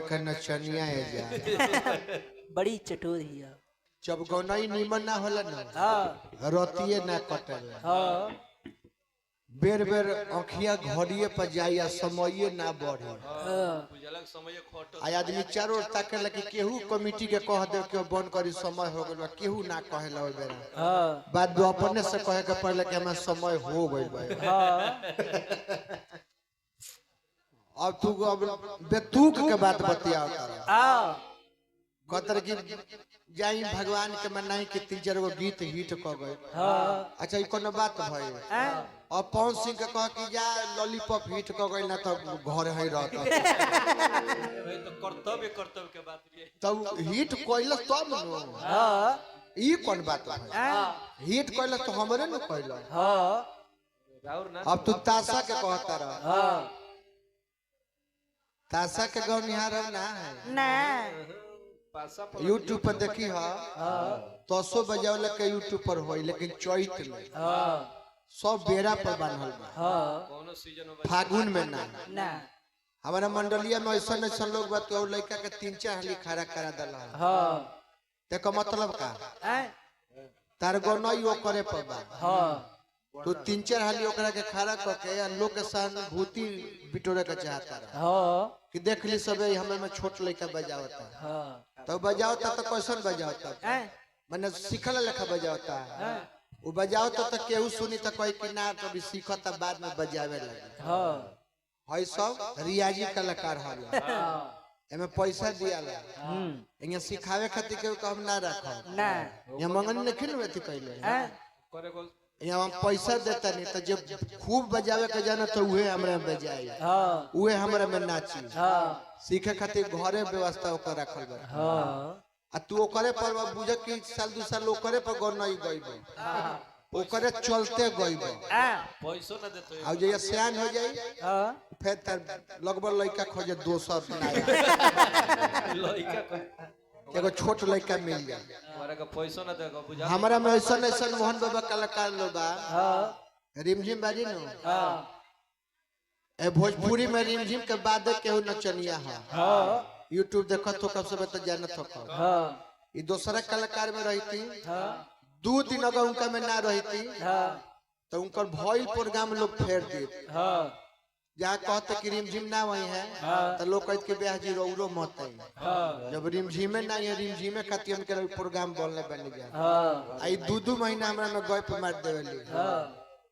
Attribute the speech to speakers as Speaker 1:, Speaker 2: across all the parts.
Speaker 1: का नचनिया है जा
Speaker 2: बड़ी चटोरी है।
Speaker 1: जब गौनाई नीमन ना होला ना
Speaker 2: हाँ
Speaker 1: रतिये ना कटल
Speaker 2: हाँ
Speaker 1: बेर बेर आँखिया घड़िए पर जाइया समय ना बढ़े आ आदमी चारों ओर ताकेला कि केहू कमिटी के कह दे के बंद करी समय हो गइल केहू ना कहेला ओइ बेरा
Speaker 2: हाँ
Speaker 1: बाद में अपने से कहे के पहले कि हमें समय हो गइल बा
Speaker 2: हाँ
Speaker 1: अब तू अब बेतुक के बात बतिया कर
Speaker 2: हाँ
Speaker 1: कतर की जाई भगवान के मनाई के 3-4 गो गीत हिट क गए
Speaker 2: हाँ
Speaker 1: अच्छा ई कोनो बात भई और पवन सिंह के कह कि जा लॉलीपॉप हिट क गई ना तो घर है रहता
Speaker 3: तो कर्तव्य के बात ये
Speaker 1: तब हिट कइल तब न
Speaker 2: हाँ
Speaker 1: ई कौन बात है हिट कइल तो हमरे न कइल
Speaker 2: हाँ
Speaker 3: राउर ना
Speaker 1: अब तू ताशा के कहता रह
Speaker 2: हाँ
Speaker 1: ताशा के गाँव निहार ना है
Speaker 2: ना
Speaker 3: पासा
Speaker 1: यूट्यूब पर देखी हा तसो बजावला के यूट्यूब पर होई लेकिन चैत में
Speaker 2: हाँ
Speaker 1: सब बेड़ा पर बांधल बा
Speaker 2: हाँ
Speaker 3: कोनो सीजन में
Speaker 1: फागुन में ना
Speaker 2: ना
Speaker 1: हमारा मंडलिया में ऐसा ऐसा लोग बा तो लड़का के 3-4 हाली खड़ा करा दला
Speaker 2: हाँ
Speaker 1: तेको मतलब का तार गनई ओ करे पर बा
Speaker 2: हाँ
Speaker 1: तो 3-4 हाली ओकरा के खड़ा क के या लोग के सहानुभूति बिटोरे के चाहता रहा
Speaker 2: हाँ
Speaker 1: कि देख ली सबे हमें में छोट लड़का बजावता
Speaker 2: हाँ
Speaker 1: तो बजावता तो कैसन बजावता माने सिखल लेखा बजावता वो बजावता तो केहू सुनी तो कोई कि ना तो भी सीखता बाद में बजावे लगे
Speaker 2: हाँ
Speaker 1: हई सब रियाजी कलाकार होला एमे पैसा दियाला इहाँ सिखावे खातिर केहू कहब ना रखो
Speaker 2: ना
Speaker 1: यहाँ मंगनी नहीं खिल वेती पहले
Speaker 3: करे को
Speaker 1: यहाँ हम पैसा देता नहीं तो जब खूब बजावे के जाना तो उहे हमरा में बजाए
Speaker 2: हाँ
Speaker 1: उहे हमरा में नाची
Speaker 2: हाँ
Speaker 1: सीखे खातिर घरे व्यवस्था ओकर रखल बा
Speaker 2: हाँ
Speaker 1: आ तू ओकरे पर बुझ कि साल 2 साल ओकरे पर गनई गइबो ओकरे चलते गइबो
Speaker 3: पैसो ना देतो
Speaker 1: आ जे सियान हो जाई
Speaker 2: हाँ
Speaker 1: फिर तर लगभग लड़का खोजे 200 ना
Speaker 3: लइका को
Speaker 1: एगो छोट लड़का मिल जाए
Speaker 3: हमारा का पैसो ना देगा बुझा
Speaker 1: हमारा में ऐसा ऐसा मोहन बाबा कलाकार लोग बा
Speaker 2: हाँ
Speaker 1: रिमझिम बाजी नो
Speaker 2: हाँ
Speaker 1: ए भोजपुरी में रिमझिम के बाद केहू नचनिया है
Speaker 2: हाँ
Speaker 1: यूट्यूब देखत हो कब से तो जानत हो
Speaker 2: हाँ
Speaker 1: ये दूसरा कलाकार में रहती
Speaker 2: हाँ
Speaker 1: 2 दिन अगर उनका में ना रहती
Speaker 2: हाँ
Speaker 1: तो उनकर भइल प्रोग्राम लोग फेर देते
Speaker 2: हाँ
Speaker 1: जहाँ कहते कि रिमझिम ना वही है तो लोग कहते कि ब्याह जी रौरो मत आई
Speaker 2: हाँ
Speaker 1: जब रिमझिमे ना है रिमझिमे खातिर हम के प्रोग्राम बोलने बन गया
Speaker 2: हाँ
Speaker 1: आई 2 महीना हमरा में गए पे मार देवेली
Speaker 2: हाँ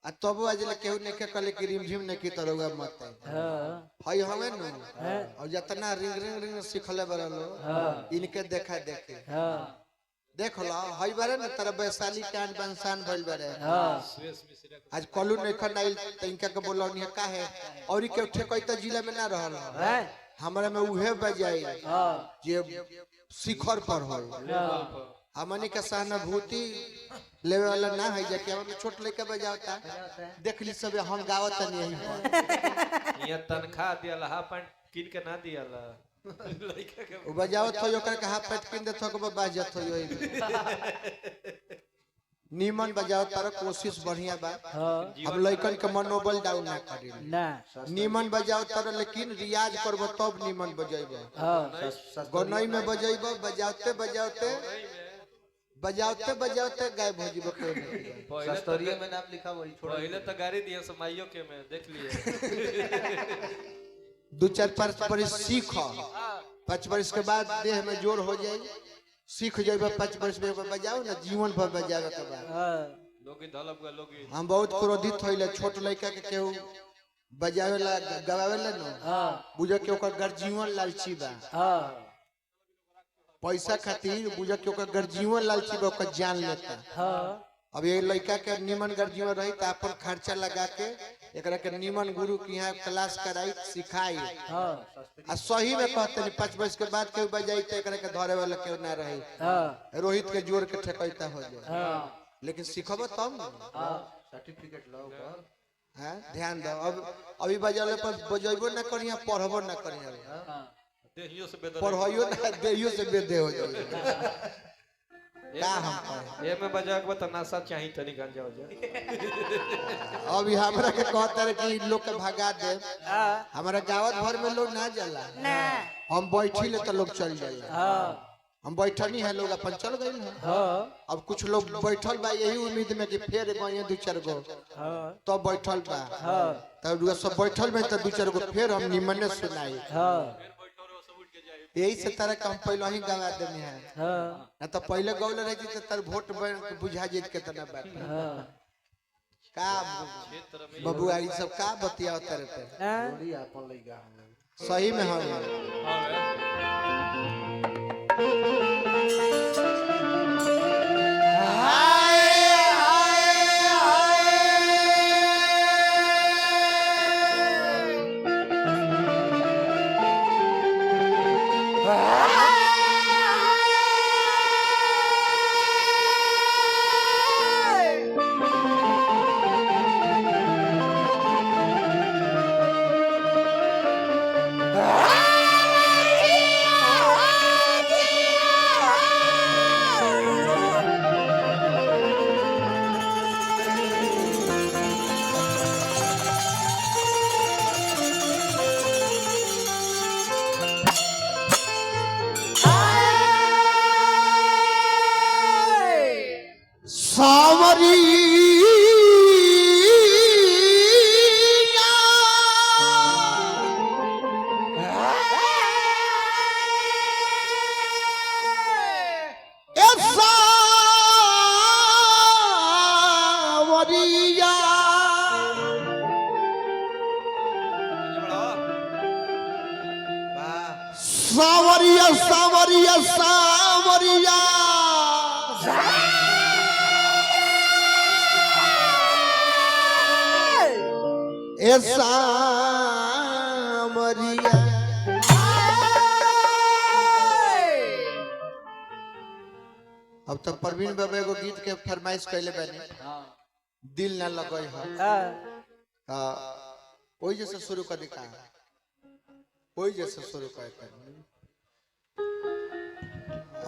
Speaker 1: आ तब आज ले केहू ने के कहले कि रिमझिम ने की तरह मत आई
Speaker 2: हाँ
Speaker 1: हई हमें न और जितना रिंग रिंग रिंग सिखले बरलो इनके देखा देखे
Speaker 2: हाँ
Speaker 1: देख लो हई बारे न तरह वैशाली कांड बंसान भइल बारे
Speaker 2: हाँ
Speaker 1: आज कलू नहीं खनाइल त इनका के बोलौनी का है और के ठेकैता जिला में ना रहल हमरा में उहे बजाई
Speaker 2: हाँ
Speaker 1: जे शिखर पर हो हमनी के सहानुभूति लेवे वाला ना है जे हम छोट लेके बजावता देख ली सब हम गावत नहीं है
Speaker 3: ये तनखा दियाला हा पैंट किन के ना दियाला लइका के
Speaker 1: वो बजावत हो ओकर के हाथ पैट किन देत हो के बाजत हो नीमन बजाओ तार कोशिश बढ़िया बा अब लइकन के मनोबल डाउन ना करी
Speaker 2: ना
Speaker 1: नीमन बजाओ तार लेकिन रियाज करबो तब नीमन बजाइबो
Speaker 2: हाँ
Speaker 1: गनई में बजाइबो बजावते बजावते बजावते बजावते गायब हो जीबो के
Speaker 4: शास्त्रीय में नाम लिखा वही छोड़
Speaker 3: पहले तो गाड़ी दिया समाइयो के में देख लिए
Speaker 1: 2-4 बरिस सीख 5 बरिस के बाद देह में जोर हो जाए सीख जाइबो 5 बरिस में बजाओ ना जीवन भर बजावे के बाद
Speaker 3: लोग धलब गए लोग
Speaker 1: हम बहुत क्रोधित होइले छोट लड़का के केहू बजावेला गवावेला न बुझ के ओकर गर्जीवन लालची बा
Speaker 2: हाँ
Speaker 1: पैसा खातिर बुझ के ओकर गर्जीवन लालची बा ओकर जान लेता
Speaker 2: हाँ
Speaker 1: अब ये लड़का के निमन गर्जीवन रही त अपन खर्चा लगा के एकरा के निमन गुरु के यहाँ क्लास कराई सिखाई
Speaker 2: हाँ
Speaker 1: आ सही में कहते नहीं 5 वर्ष के बाद केहू बजाई तो एकरा के धरे वाला केहू ना रही
Speaker 2: हाँ
Speaker 1: रोहित के जोर के ठेकैता हो जाए
Speaker 2: हाँ
Speaker 1: लेकिन सीखब तब न
Speaker 4: सर्टिफिकेट लो कर
Speaker 1: हैं ध्यान दो अब अभी बजाले पर बजैबो ना करिया पढ़बो ना करिया
Speaker 3: देहियो से बेदर
Speaker 1: पढ़ाइयो ना देहियो से बेदे हो जाए का हम कहे
Speaker 3: ये में बजा के बता नशा चाहिए तनी गांजा हो जाए
Speaker 1: अभी हमरा के कहता रहे कि लोग के भगा दे हमारा गांव भर में लोग ना जाला हम बैठी ले तो लोग चल जाला हम बैठल नहीं है लोग अपन चल गए हैं अब कुछ लोग बैठल बा यही उम्मीद में कि फिर गए दो चार गो तो बैठल बा तब सब बैठल में तो दो चार गो फिर हम निमन सुनाई यही से तरह हम पहले ही गवा देने हैं ना तो पहले गौले रही तो तर वोट बुझा जीत कितना बात का बबुआ ये सब का बतिया तरह पे
Speaker 4: थोड़ी अपन लइका हम
Speaker 1: सही में हम सावरिया सावरिया सावरिया ए सावरिया अब तो परवीन बाबा एगो गीत के फरमाइश कैले बने दिल ना लगई है ओई जैसे शुरू कर दिखा ओई जैसे शुरू कर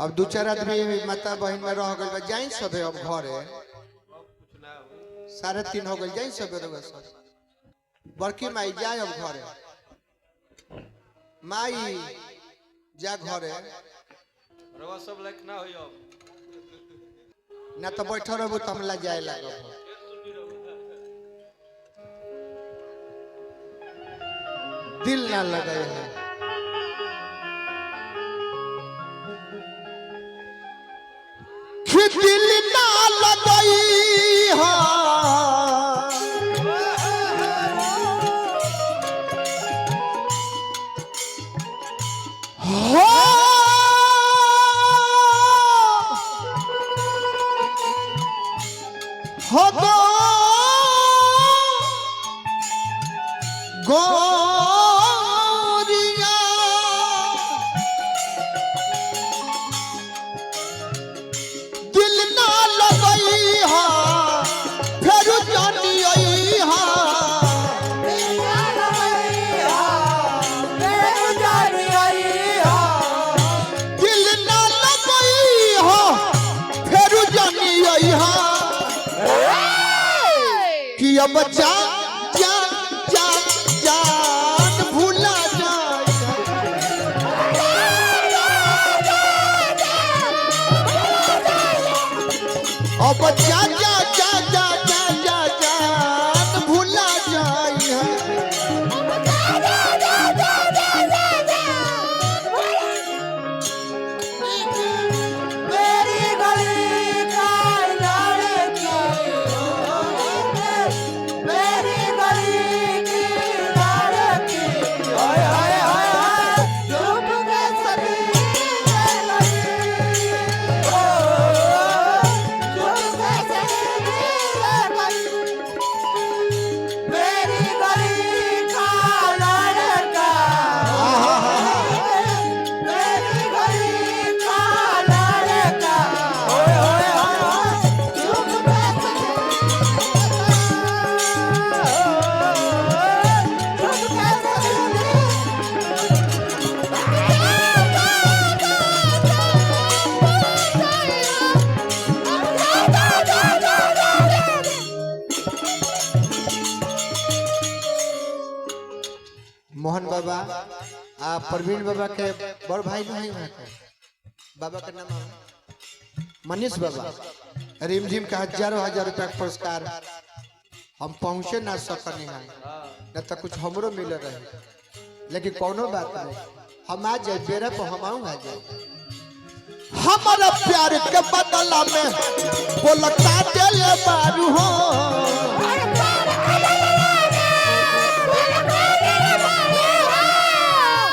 Speaker 1: अब दो चार आदमी माता बहन में रह गए जाई सब अब घरे 3:30 हो गई जाई सब बड़की माई जाए अब घरे माई जा घरे
Speaker 3: रवा सब लाइक ना होई अब
Speaker 1: ना तो बैठो रहबो त हमला जाए लागब दिल ना लगे है कि दिल ना लगई है हो गोरिया दिल ना लगई हा फिर जानी आई हा दिल ना लगई हा फिर जानी आई हा कि अब जा जा जा जान भूला जाए अब जा जा जा जा जा जा जान भूला जाए
Speaker 2: मेरी गली का लड़की मेरी
Speaker 1: प्रवीण बाबा के बड़ भाई नहीं वहाँ के बाबा का नाम है मनीष बाबा रिमझिम का हजारों हजार रुपया का पुरस्कार हम पहुँचे ना सकनी है न तो कुछ हमरो मिल रहे लेकिन कोनो बात नहीं हम आ जाए बेरा पर हम आऊँ आ जाए हमारा प्यार के बदला में बोलता दिल बारू हो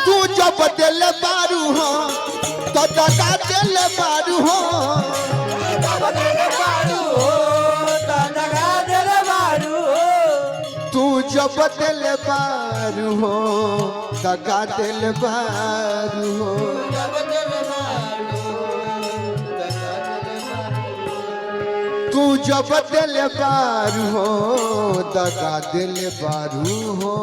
Speaker 1: तू जब दिल बारू हो तो दगा दिल बारू हो तू जब दिल बारू हो दगा दिल बारू हो तू जब दिल बारू हो दगा दिल बारू हो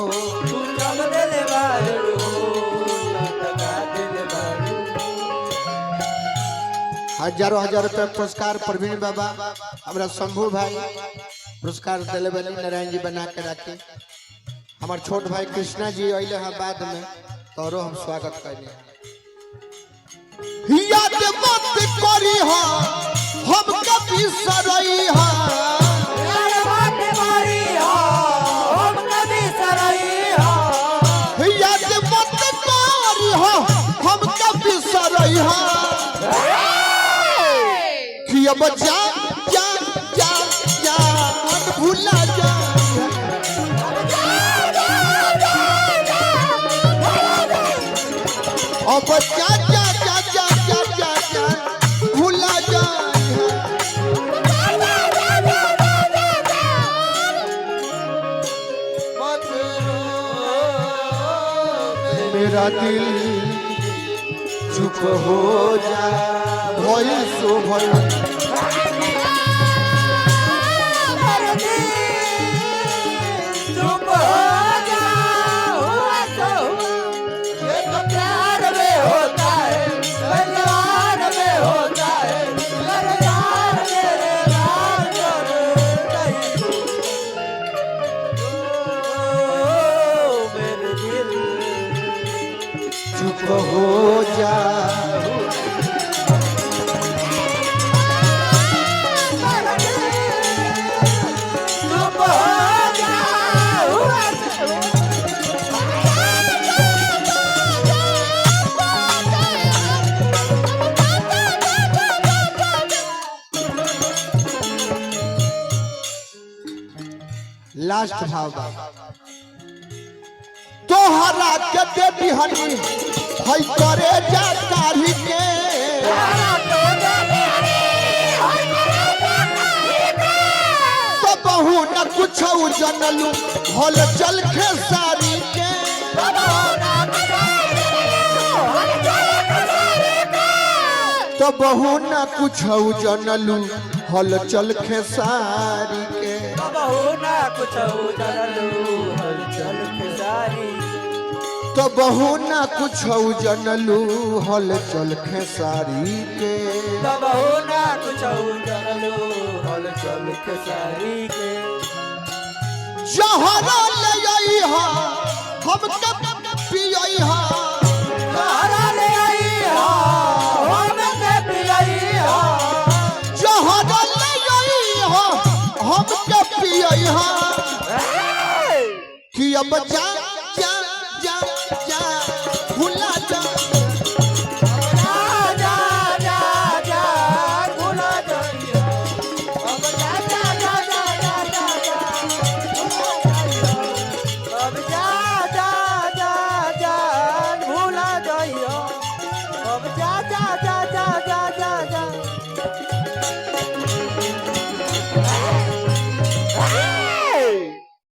Speaker 1: हजारों हजार रुपया पुरस्कार प्रवीण बाबा हमारा शंभू भाई पुरस्कार दिले बनी नारायण जी बना के रखे हमारे छोट भाई कृष्णा जी अले हैं बाद में तोरो हम स्वागत करने याद मत करी हो हम कभी सरई हो याद मत करी हो हम कभी सरई हो कि अब जा जा जा जा मत भूला जा अब जा जा जा जा जा जा जा भूला जा मेरा दिल चुप हो जा भय सो भय चुप हो जा लास्ट भाव तोहरा के दे दिहनी है करे जा काढ़ी के तो बहु न कुछ जनलू हल चल खेसारी के तो बहु न कुछ जनलू हल चल खेसारी के तो बहु ना कुछ जनलू हल चल खेसारी के जहरा ले आई हा हम कब पियई हा जहरा ले आई हा हम कब पियई हा जहरा ले आई हा हम कब पियई हा कि अब जा